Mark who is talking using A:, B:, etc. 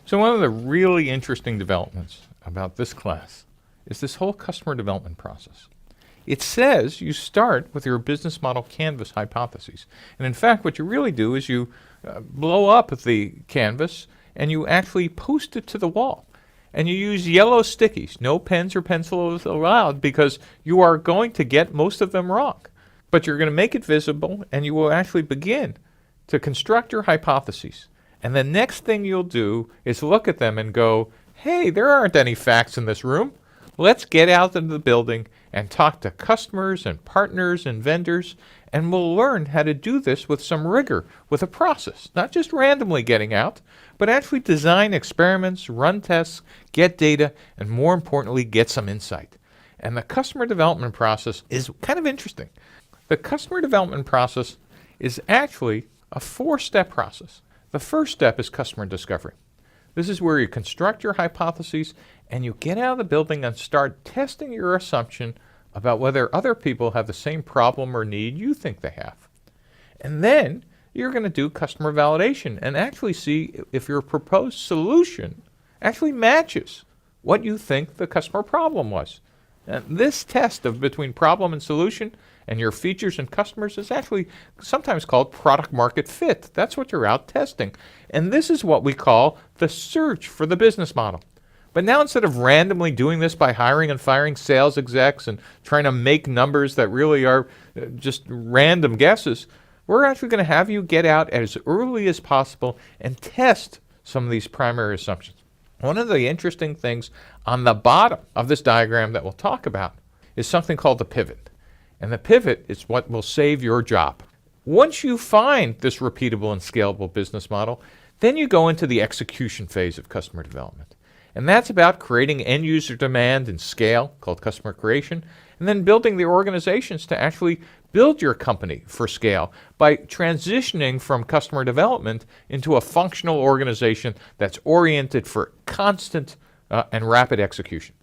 A: So one of the really interesting developments about this class is this whole customer development process. It says you start with your business model canvas hypotheses. And in fact, what you really do is you blow up the canvas and you actually post it to the wall. And you use yellow stickies, no pens or pencils allowed, because you are going to get most of them wrong. But you're going to make it visible, and you will actually begin to construct your hypotheses. And the next thing you'll do is look at them and go, hey, there aren't any facts in this room. Let's get out into the building and talk to customers and partners and vendors, and we'll learn how to do this with some rigor, with a process, not just randomly getting out, but actually design experiments, run tests, get data, and more importantly, get some insight. And the customer development process is kind of interesting. The customer development process is actually a 4-step process. The first step is customer discovery. This is where you construct your hypotheses and you get out of the building and start testing your assumption about whether other people have the same problem or need you think they have. And then you're going to do customer validation and actually see if your proposed solution actually matches what you think the customer problem was. And this test of between problem and solution and your features and customers is actually sometimes called product market fit. That's what you're out testing. And this is what we call the search for the business model. But now instead of randomly doing this by hiring and firing sales execs and trying to make numbers that really are just random guesses, we're actually going to have you get out as early as possible and test some of these primary assumptions. One of the interesting things on the bottom of this diagram that we'll talk about is something called the pivot. And the pivot is what will save your job. Once you find this repeatable and scalable business model, then you go into the execution phase of customer development. And that's about creating end user demand and scale, called customer creation, and then building the organizations to actually build your company for scale by transitioning from customer development into a functional organization that's oriented for constant and rapid execution.